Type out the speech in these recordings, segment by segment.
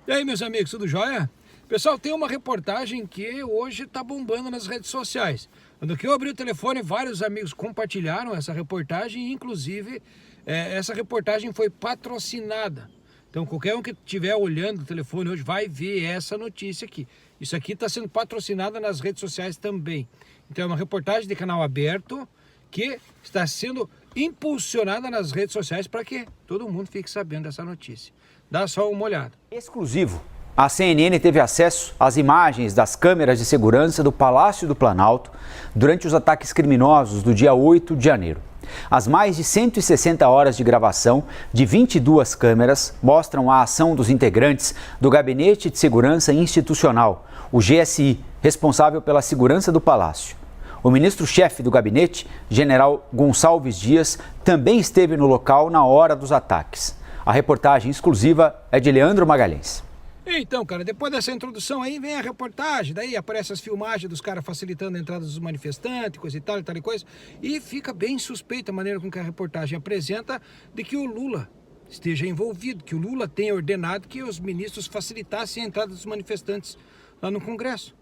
E aí, meus amigos, tudo jóia? Pessoal, tem uma reportagem que hoje está bombando nas redes sociais. Quando eu abri o telefone, vários amigos compartilharam essa reportagem e, inclusive, essa reportagem foi patrocinada. Então, qualquer um que estiver olhando o telefone hoje vai ver essa notícia aqui. Isso aqui está sendo patrocinado nas redes sociais também. Então, é uma reportagem de canal aberto que está sendo impulsionada nas redes sociais para que todo mundo fique sabendo dessa notícia. Dá só uma olhada. Exclusivo. A CNN teve acesso às imagens das câmeras de segurança do Palácio do Planalto durante os ataques criminosos do dia 8 de janeiro. As mais de 160 horas de gravação de 22 câmeras mostram a ação dos integrantes do Gabinete de Segurança Institucional, o GSI, responsável pela segurança do Palácio. O ministro-chefe do gabinete, general Gonçalves Dias, também esteve no local na hora dos ataques. A reportagem exclusiva é de Leandro Magalhães. Então, cara, depois dessa introdução aí vem a reportagem, daí aparecem as filmagens dos caras facilitando a entrada dos manifestantes, coisa e tal e coisa, e fica bem suspeita a maneira com que a reportagem apresenta de que o Lula esteja envolvido, que o Lula tenha ordenado que os ministros facilitassem a entrada dos manifestantes lá no Congresso.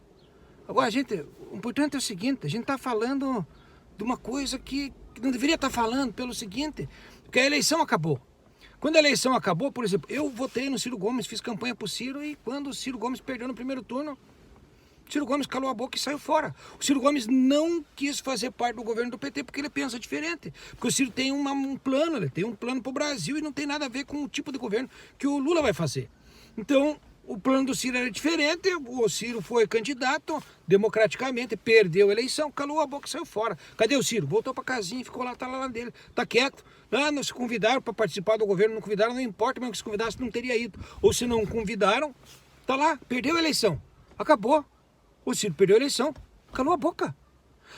Agora, gente, o importante é o seguinte, a gente está falando de uma coisa que não deveria estar falando pelo seguinte, porque a eleição acabou. Quando a eleição acabou, por exemplo, eu votei no Ciro Gomes, fiz campanha pro Ciro e quando o Ciro Gomes perdeu no primeiro turno, o Ciro Gomes calou a boca e saiu fora. O Ciro Gomes não quis fazer parte do governo do PT porque ele pensa diferente. Porque o Ciro tem um plano, ele tem um plano pro Brasil e não tem nada a ver com o tipo de governo que o Lula vai fazer. Então, o plano do Ciro era diferente, o Ciro foi candidato democraticamente, perdeu a eleição, calou a boca e saiu fora. Cadê o Ciro? Voltou para casinha, ficou lá, tá lá dele, tá quieto. Ah, não se convidaram para participar do governo, não convidaram, não importa, mesmo que se convidasse não teria ido. Ou se não convidaram, tá lá, perdeu a eleição, acabou. O Ciro perdeu a eleição, calou a boca.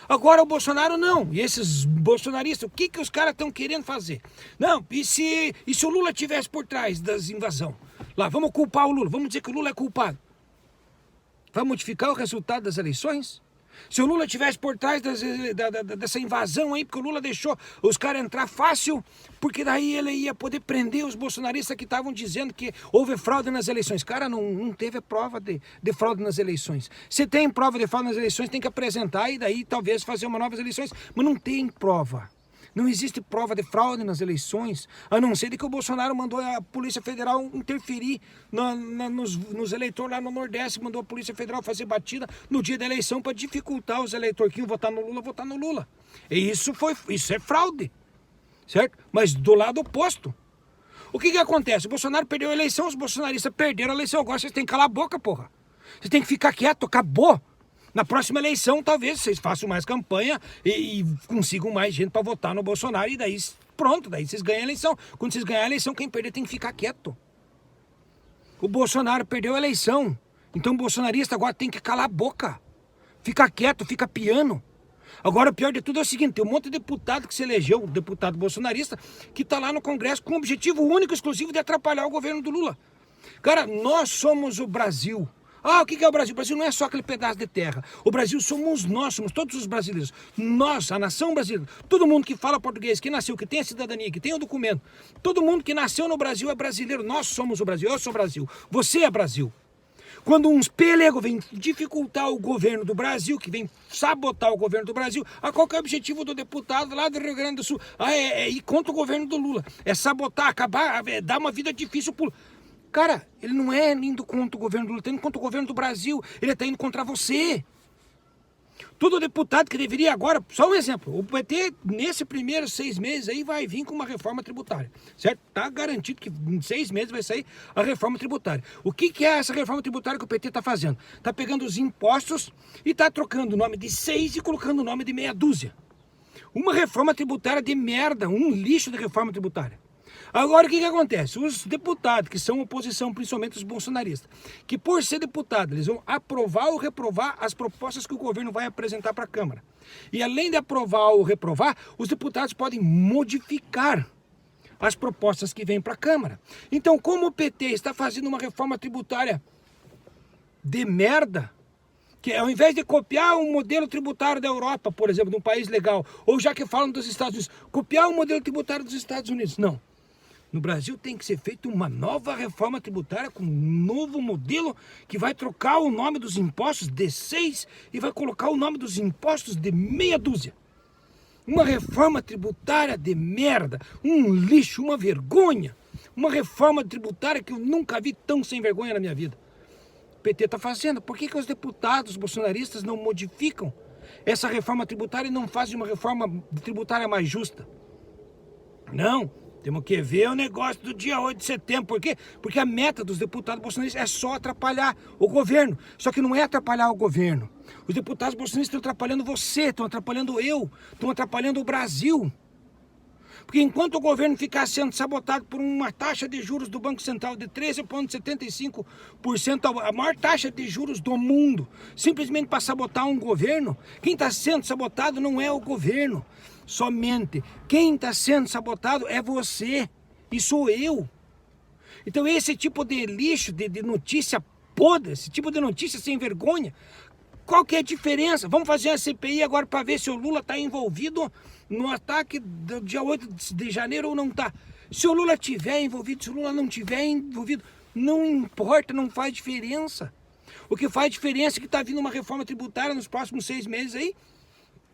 Agora o Bolsonaro não, e esses bolsonaristas, o que os caras estão querendo fazer? Não, e se o Lula estivesse por trás das invasões? Lá, vamos culpar o Lula, vamos dizer que o Lula é culpado. Vai modificar o resultado das eleições? Se o Lula estivesse por trás dessa invasão aí, porque o Lula deixou os caras entrar fácil, porque daí ele ia poder prender os bolsonaristas que estavam dizendo que houve fraude nas eleições. Cara, não teve prova de fraude nas eleições. Se tem prova de fraude nas eleições, tem que apresentar e daí talvez fazer uma nova eleições. Mas não tem prova. Não existe prova de fraude nas eleições, a não ser de que o Bolsonaro mandou a Polícia Federal interferir nos eleitores lá no Nordeste, mandou a Polícia Federal fazer batida no dia da eleição para dificultar os eleitores que iam votar no Lula. E isso é fraude, certo? Mas do lado oposto. O que acontece? O Bolsonaro perdeu a eleição, os bolsonaristas perderam a eleição, agora vocês têm que calar a boca, porra. Vocês têm que ficar quieto, acabou. Na próxima eleição, talvez vocês façam mais campanha e consigam mais gente para votar no Bolsonaro e daí pronto, daí vocês ganham a eleição. Quando vocês ganharem a eleição, quem perder tem que ficar quieto. O Bolsonaro perdeu a eleição, então o bolsonarista agora tem que calar a boca, ficar quieto, ficar piano. Agora o pior de tudo é o seguinte, tem um monte de deputado que se elegeu, deputado bolsonarista, que está lá no Congresso com o objetivo único, exclusivo de atrapalhar o governo do Lula. Cara, nós somos o Brasil. Ah, o que é o Brasil? O Brasil não é só aquele pedaço de terra. O Brasil somos nós, somos todos os brasileiros. Nós, a nação brasileira, todo mundo que fala português, que nasceu, que tem a cidadania, que tem o documento, todo mundo que nasceu no Brasil é brasileiro. Nós somos o Brasil, eu sou o Brasil, você é Brasil. Quando uns pelegos vêm dificultar o governo do Brasil, que vem sabotar o governo do Brasil, qual que é o objetivo do deputado lá do Rio Grande do Sul? É ir contra o governo do Lula. É sabotar, acabar, dar uma vida difícil pro... Cara, ele não é indo contra o governo do Lula, ele está indo contra o governo do Brasil, ele está indo contra você. Todo deputado que deveria agora, só um exemplo, o PT nesse primeiros 6 meses aí vai vir com uma reforma tributária, certo? Tá garantido que em 6 meses vai sair a reforma tributária. O que é essa reforma tributária que o PT está fazendo? Está pegando os impostos e está trocando o nome de 6 e colocando o nome de meia dúzia. Uma reforma tributária de merda, um lixo de reforma tributária. Agora o que acontece? Os deputados que são oposição, principalmente os bolsonaristas, que por ser deputado eles vão aprovar ou reprovar as propostas que o governo vai apresentar para a Câmara. E além de aprovar ou reprovar, os deputados podem modificar as propostas que vêm para a Câmara. Então, como o PT está fazendo uma reforma tributária de merda, que ao invés de copiar um modelo tributário da Europa, por exemplo, de um país legal, ou já que falam dos Estados Unidos, copiar o modelo tributário dos Estados Unidos, não. No Brasil tem que ser feita uma nova reforma tributária com um novo modelo que vai trocar o nome dos impostos de 6 e vai colocar o nome dos impostos de meia dúzia. Uma reforma tributária de merda, um lixo, uma vergonha. Uma reforma tributária que eu nunca vi tão sem vergonha na minha vida. O PT está fazendo. Por que os deputados bolsonaristas não modificam essa reforma tributária e não fazem uma reforma tributária mais justa? Não. Temos que ver o negócio do dia 8 de setembro. Por quê? Porque a meta dos deputados bolsonaristas é só atrapalhar o governo. Só que não é atrapalhar o governo. Os deputados bolsonaristas estão atrapalhando você, estão atrapalhando eu, estão atrapalhando o Brasil. Porque enquanto o governo ficar sendo sabotado por uma taxa de juros do Banco Central de 13,75%, a maior taxa de juros do mundo, simplesmente para sabotar um governo, quem está sendo sabotado não é o governo. Somente quem está sendo sabotado é você e sou eu. Então esse tipo de lixo, de notícia podre, esse tipo de notícia sem vergonha, qual que é a diferença? Vamos fazer uma CPI agora para ver se o Lula está envolvido no ataque do dia 8 de janeiro ou não está. Se o Lula estiver envolvido, se o Lula não estiver envolvido, não importa, não faz diferença. O que faz diferença é que está vindo uma reforma tributária nos próximos 6 meses aí,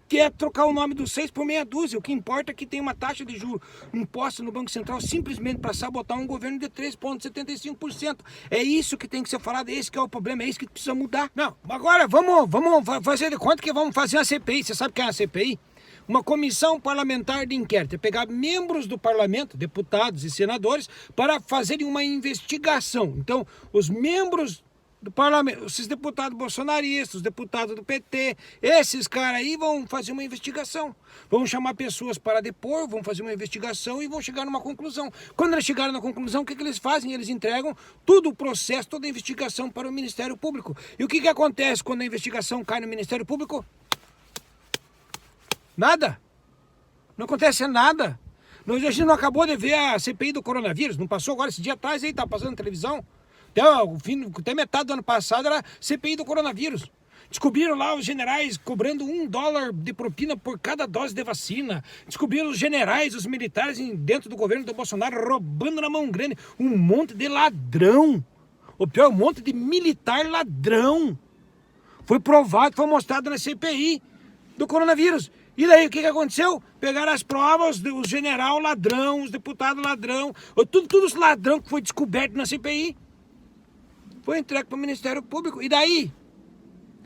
que é trocar o nome dos 6 por meia dúzia. O que importa é que tem uma taxa de juros imposta no Banco Central simplesmente para sabotar um governo de 3,75%. É isso que tem que ser falado, é esse que é o problema, é isso que precisa mudar. Não, agora vamos fazer de conta que vamos fazer uma CPI. Você sabe o que é uma CPI? Uma comissão parlamentar de inquérito. É pegar membros do parlamento, deputados e senadores, para fazerem uma investigação. Então, os membros do parlamento, esses deputados bolsonaristas, os deputados do PT, esses caras aí vão fazer uma investigação. Vão chamar pessoas para depor, vão fazer uma investigação e vão chegar numa conclusão. Quando eles chegarem na conclusão, o que eles fazem? Eles entregam todo o processo, toda a investigação para o Ministério Público. E o que acontece quando a investigação cai no Ministério Público? Nada. Não acontece nada. A gente não acabou de ver a CPI do coronavírus, não passou agora esse dia atrás aí, tá passando na televisão. Até metade do ano passado era CPI do coronavírus. Descobriram lá os generais cobrando $1 de propina por cada dose de vacina. Descobriram os generais, os militares dentro do governo do Bolsonaro roubando na mão grande. Um monte de ladrão. O pior, um monte de militar ladrão. Foi provado, foi mostrado na CPI do coronavírus. E daí o que aconteceu? Pegaram as provas, os general ladrão, os deputados ladrão, tudo os ladrão que foi descoberto na CPI. Foi entregue para o Ministério Público. E daí?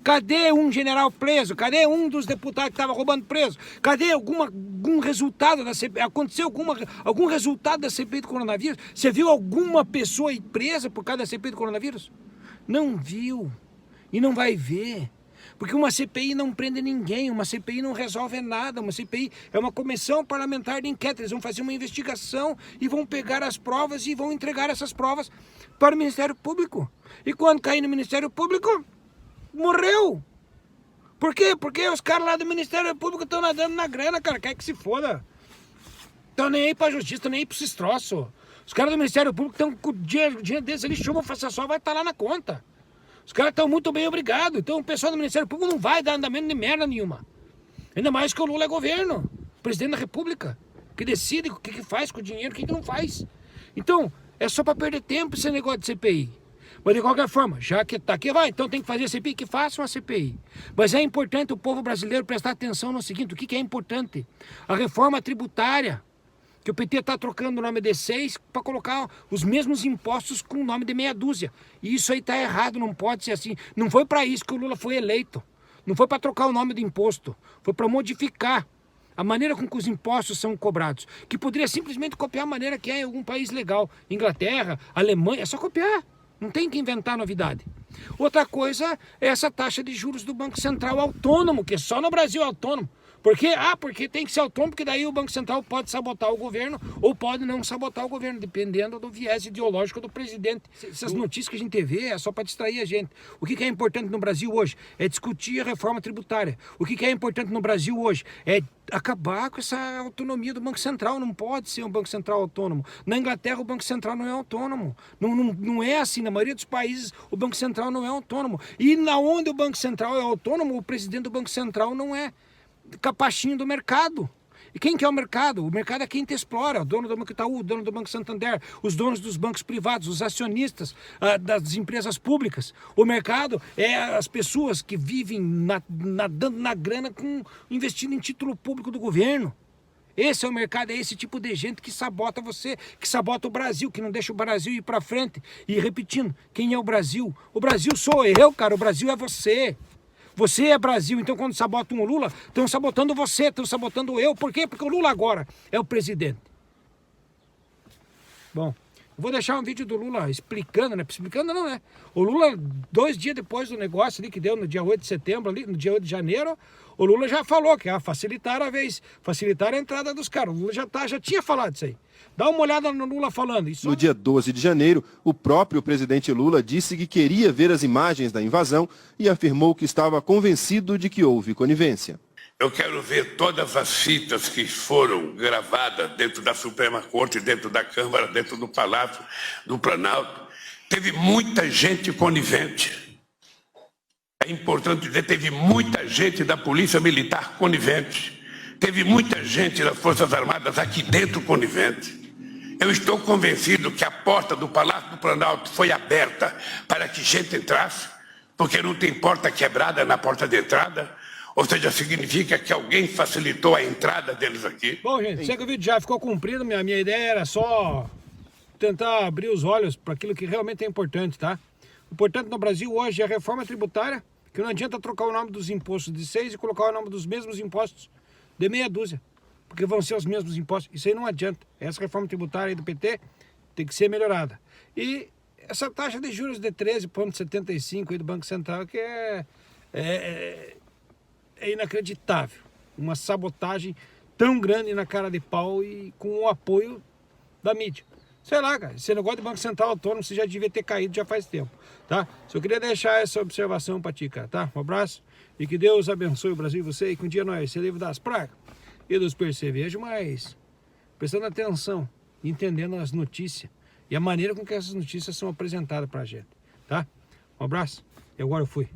Cadê um general preso? Cadê um dos deputados que estava roubando preso? Cadê algum resultado da CPI? Aconteceu algum resultado da CPI do coronavírus? Você viu alguma pessoa presa por causa da CPI do coronavírus? Não viu. E não vai ver. Porque uma CPI não prende ninguém, uma CPI não resolve nada, uma CPI é uma comissão parlamentar de inquérito. Eles vão fazer uma investigação e vão pegar as provas e vão entregar essas provas para o Ministério Público. E quando cair no Ministério Público, morreu. Por quê? Porque os caras lá do Ministério Público estão nadando na grana, cara, quer que se foda. Estão nem aí pra justiça, estão nem aí pra esses troços. Os caras do Ministério Público estão com o dinheiro deles ali, chuva, faça só, vai estar lá na conta. Os caras estão muito bem obrigados. Então o pessoal do Ministério Público não vai dar andamento de merda nenhuma. Ainda mais que o Lula é governo, presidente da República, que decide o que faz com o dinheiro, o que não faz. Então, é só para perder tempo esse negócio de CPI. Mas de qualquer forma, já que tá aqui, então tem que fazer CPI, que faça uma CPI. Mas é importante o povo brasileiro prestar atenção no seguinte, o que é importante? A reforma tributária, que o PT está trocando o nome de 6 para colocar os mesmos impostos com o nome de meia dúzia. E isso aí está errado, não pode ser assim. Não foi para isso que o Lula foi eleito. Não foi para trocar o nome do imposto. Foi para modificar a maneira com que os impostos são cobrados. Que poderia simplesmente copiar a maneira que é em algum país legal. Inglaterra, Alemanha, é só copiar. Não tem que inventar novidade. Outra coisa é essa taxa de juros do Banco Central autônomo, que só no Brasil é autônomo. Por quê? Porque tem que ser autônomo, porque daí o Banco Central pode sabotar o governo ou pode não sabotar o governo, dependendo do viés ideológico do presidente. Essas notícias que a gente vê é só para distrair a gente. O que é importante no Brasil hoje é discutir a reforma tributária. O que é importante no Brasil hoje é acabar com essa autonomia do Banco Central. Não pode ser um Banco Central autônomo. Na Inglaterra o Banco Central não é autônomo. Não é assim. Na maioria dos países o Banco Central não é autônomo. E na onde o Banco Central é autônomo, o presidente do Banco Central não é capachinho do mercado. E quem que é o mercado? O mercado é quem te explora, o dono do Banco Itaú, o dono do Banco Santander, os donos dos bancos privados, os acionistas das empresas públicas. O mercado é as pessoas que vivem nadando na grana investindo em título público do governo. Esse é o mercado, é esse tipo de gente que sabota você, que sabota o Brasil, que não deixa o Brasil ir para frente. E repetindo, quem é o Brasil? O Brasil sou eu, cara, o Brasil é você. Você é Brasil, então quando sabotam o Lula, estão sabotando você, estão sabotando eu. Por quê? Porque o Lula agora é o presidente. Bom, eu vou deixar um vídeo do Lula explicando, né? Explicando não, né? O Lula, 2 dias depois do negócio ali que deu no dia 8 de setembro, ali, no dia 8 de janeiro, o Lula já falou que ia facilitar a entrada dos caras. O Lula já tinha falado isso aí. Dá uma olhada no Lula falando isso. No dia 12 de janeiro, o próprio presidente Lula disse que queria ver as imagens da invasão e afirmou que estava convencido de que houve conivência. Eu quero ver todas as fitas que foram gravadas dentro da Suprema Corte, dentro da Câmara, dentro do Palácio do Planalto. Teve muita gente conivente. É importante dizer, teve muita gente da Polícia Militar conivente. Teve muita gente das Forças Armadas aqui dentro conivente. Eu estou convencido que a porta do Palácio do Planalto foi aberta para que gente entrasse, porque não tem porta quebrada na porta de entrada. Ou seja, significa que alguém facilitou a entrada deles aqui. Bom, gente, sei que o vídeo já ficou cumprido. Minha ideia era só tentar abrir os olhos para aquilo que realmente é importante, tá? O importante no Brasil hoje é a reforma tributária, que não adianta trocar o nome dos impostos de 6 e colocar o nome dos mesmos impostos de meia dúzia, porque vão ser os mesmos impostos. Isso aí não adianta. Essa reforma tributária aí do PT tem que ser melhorada. E essa taxa de juros de 13,75 aí do Banco Central, que é inacreditável. Uma sabotagem tão grande na cara de pau e com o apoio da mídia. Sei lá, cara, esse negócio de Banco Central autônomo você já devia ter caído já faz tempo, tá? Só queria deixar essa observação pra ti, cara, tá? Um abraço e que Deus abençoe o Brasil e você, e que um dia nós se livre das pragas e dos percevejos, mas prestando atenção, entendendo as notícias e a maneira com que essas notícias são apresentadas pra gente, tá? Um abraço e agora eu fui.